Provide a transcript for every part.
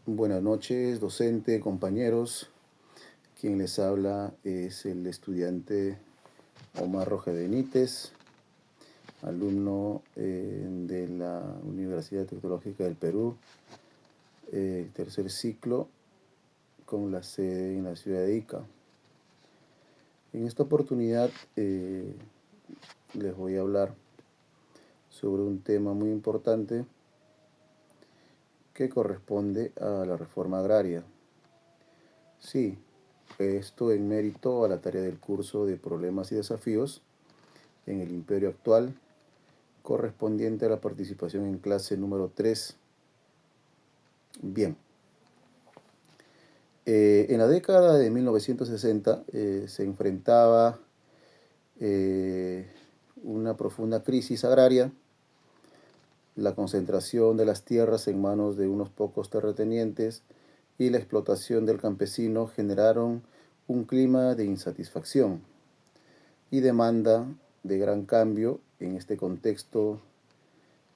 Buenas noches, docente, compañeros. Quien les habla es el estudiante Omar Roja Benítez, alumno de la Universidad Tecnológica del Perú, tercer ciclo, con la sede en la ciudad de Ica. En esta oportunidad les voy a hablar sobre un tema muy importante que corresponde a la reforma agraria. Sí, esto en mérito a la tarea del curso de Problemas y Desafíos en el Imperio Actual, correspondiente a la participación en clase número 3. Bien, en la década de 1960 se enfrentaba una profunda crisis agraria. La concentración de las tierras en manos de unos pocos terratenientes y la explotación del campesino generaron un clima de insatisfacción y demanda de gran cambio. En este contexto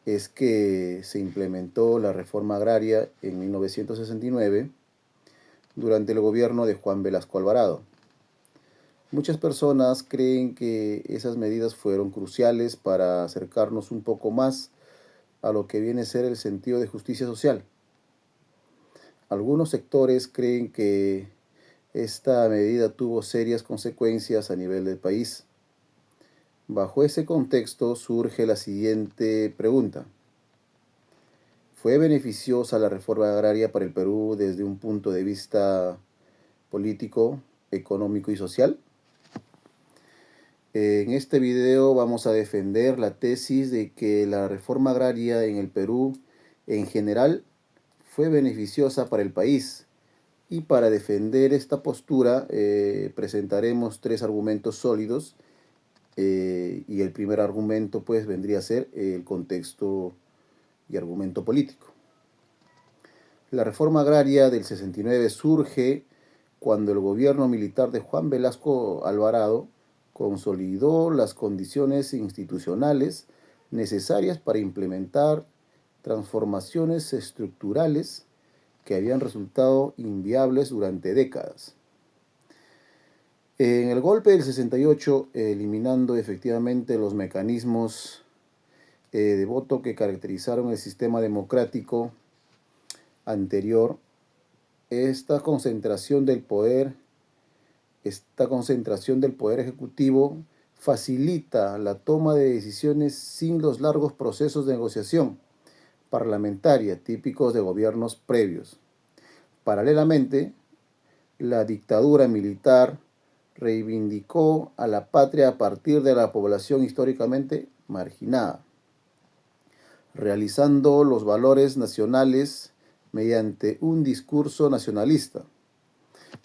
es que se implementó la reforma agraria en 1969 durante el gobierno de Juan Velasco Alvarado. Muchas personas creen que esas medidas fueron cruciales para acercarnos un poco más a lo que viene a ser el sentido de justicia social. Algunos sectores creen que esta medida tuvo serias consecuencias a nivel del país. Bajo ese contexto surge la siguiente pregunta. ¿Fue beneficiosa la reforma agraria para el Perú desde un punto de vista político, económico y social? En este video vamos a defender la tesis de que la reforma agraria en el Perú en general fue beneficiosa para el país. Y para defender esta postura presentaremos tres argumentos sólidos y el primer argumento pues vendría a ser el contexto y argumento político. La reforma agraria del 69 surge cuando el gobierno militar de Juan Velasco Alvarado consolidó las condiciones institucionales necesarias para implementar transformaciones estructurales que habían resultado inviables durante décadas. En el golpe del 68, eliminando efectivamente los mecanismos de voto que caracterizaron el sistema democrático anterior, esta concentración del poder ejecutivo facilita la toma de decisiones sin los largos procesos de negociación parlamentaria típicos de gobiernos previos. Paralelamente, la dictadura militar reivindicó a la patria a partir de la población históricamente marginada, realizando los valores nacionales mediante un discurso nacionalista,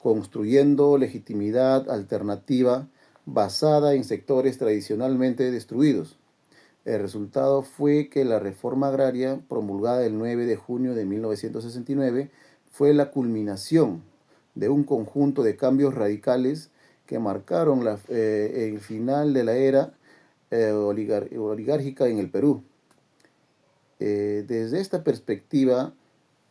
construyendo legitimidad alternativa basada en sectores tradicionalmente destruidos. El resultado fue que la reforma agraria, promulgada el 9 de junio de 1969, fue la culminación de un conjunto de cambios radicales que marcaron el final de la era oligárquica en el Perú. Desde esta perspectiva,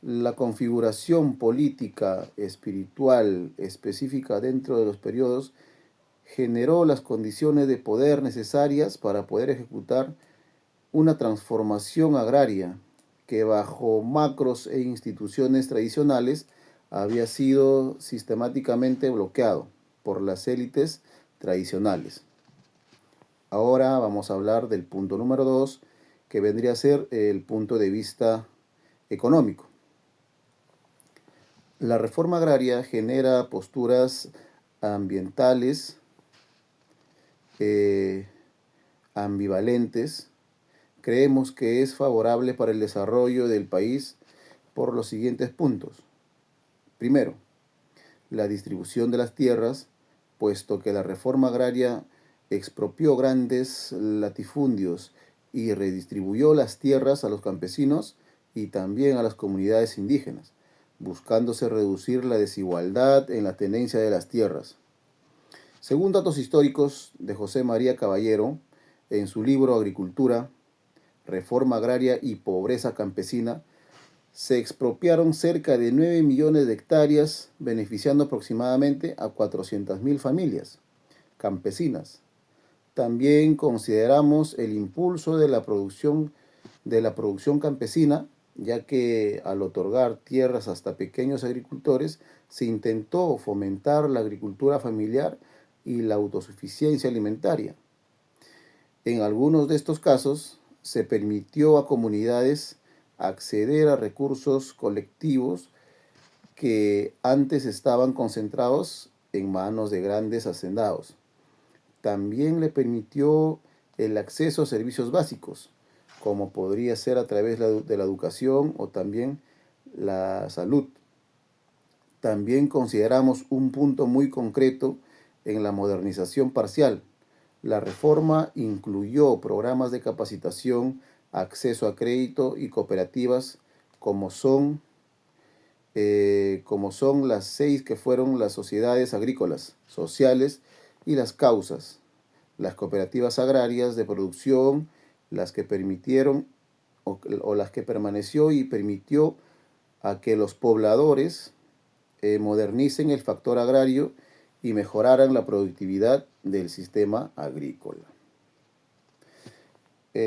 la configuración política espiritual específica dentro de los periodos generó las condiciones de poder necesarias para poder ejecutar una transformación agraria que bajo macros e instituciones tradicionales había sido sistemáticamente bloqueado por las élites tradicionales. Ahora vamos a hablar del punto número 2, que vendría a ser el punto de vista económico. La reforma agraria genera posturas ambientales ambivalentes. Creemos que es favorable para el desarrollo del país por los siguientes puntos. Primero, la distribución de las tierras, puesto que la reforma agraria expropió grandes latifundios y redistribuyó las tierras a los campesinos y también a las comunidades indígenas, buscándose reducir la desigualdad en la tenencia de las tierras. Según datos históricos de José María Caballero, en su libro Agricultura, Reforma Agraria y Pobreza Campesina, se expropiaron cerca de 9 millones de hectáreas, beneficiando aproximadamente a 400.000 familias campesinas. También consideramos el impulso de la producción campesina, ya que al otorgar tierras hasta pequeños agricultores, se intentó fomentar la agricultura familiar y la autosuficiencia alimentaria. En algunos de estos casos, se permitió a comunidades acceder a recursos colectivos que antes estaban concentrados en manos de grandes hacendados. También le permitió el acceso a servicios básicos, como podría ser a través de la educación o también la salud. También consideramos un punto muy concreto en la modernización parcial. La reforma incluyó programas de capacitación, acceso a crédito y cooperativas como son las 6 que fueron las sociedades agrícolas, sociales y las causas, las cooperativas agrarias de producción, las que permitieron o las que permaneció y permitió a que los pobladores modernicen el factor agrario y mejoraran la productividad del sistema agrícola.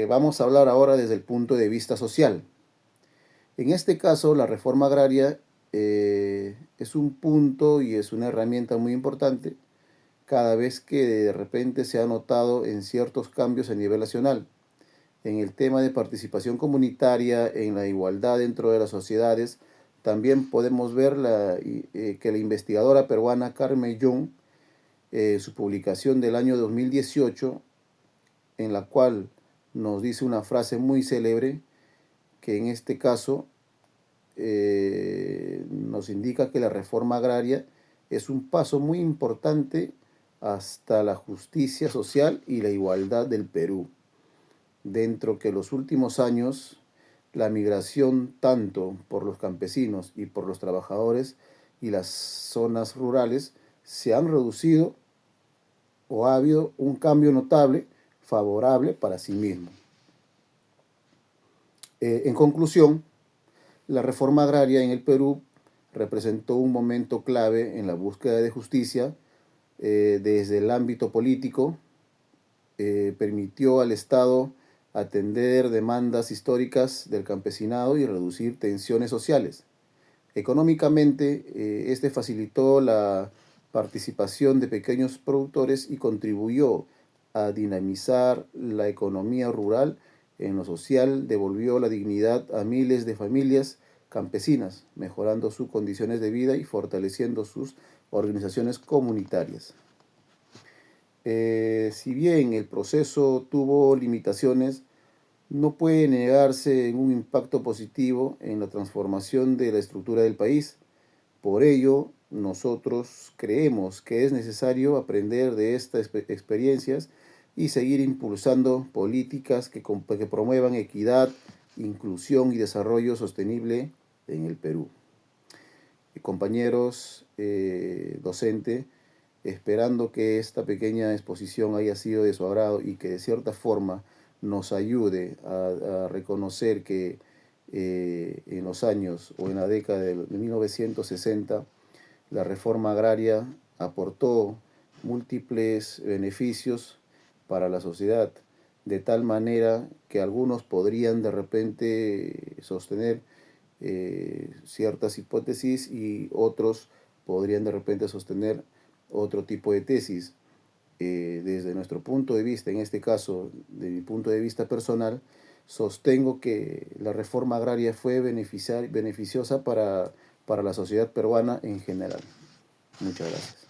Vamos a hablar ahora desde el punto de vista social. En este caso, la reforma agraria es un punto y es una herramienta muy importante cada vez que de repente se ha notado en ciertos cambios a nivel nacional. En el tema de participación comunitaria, en la igualdad dentro de las sociedades, también podemos ver que la investigadora peruana Carmen Young, su publicación del año 2018, en la cual nos dice una frase muy célebre, que en este caso nos indica que la reforma agraria es un paso muy importante hasta la justicia social y la igualdad del Perú. Dentro que los últimos años la migración tanto por los campesinos y por los trabajadores y las zonas rurales se han reducido o ha habido un cambio notable favorable para sí mismo. En conclusión, la reforma agraria en el Perú representó un momento clave en la búsqueda de justicia desde el ámbito político, permitió al Estado atender demandas históricas del campesinado y reducir tensiones sociales. Económicamente, este facilitó la participación de pequeños productores y contribuyó a dinamizar la economía rural. En lo social, devolvió la dignidad a miles de familias campesinas, mejorando sus condiciones de vida y fortaleciendo sus organizaciones comunitarias. Si bien el proceso tuvo limitaciones, no puede negarse un impacto positivo en la transformación de la estructura del país. Por ello, nosotros creemos que es necesario aprender de estas experiencias y seguir impulsando políticas que promuevan equidad, inclusión y desarrollo sostenible en el Perú. Compañeros docentes, esperando que esta pequeña exposición haya sido de su agrado y que de cierta forma nos ayude a reconocer que en los años o en la década de 1960 la reforma agraria aportó múltiples beneficios para la sociedad, de tal manera que algunos podrían de repente sostener ciertas hipótesis y otros podrían de repente sostener otro tipo de tesis. Desde nuestro punto de vista, en este caso, de mi punto de vista personal, sostengo que la reforma agraria fue beneficiosa para la sociedad peruana en general. Muchas gracias.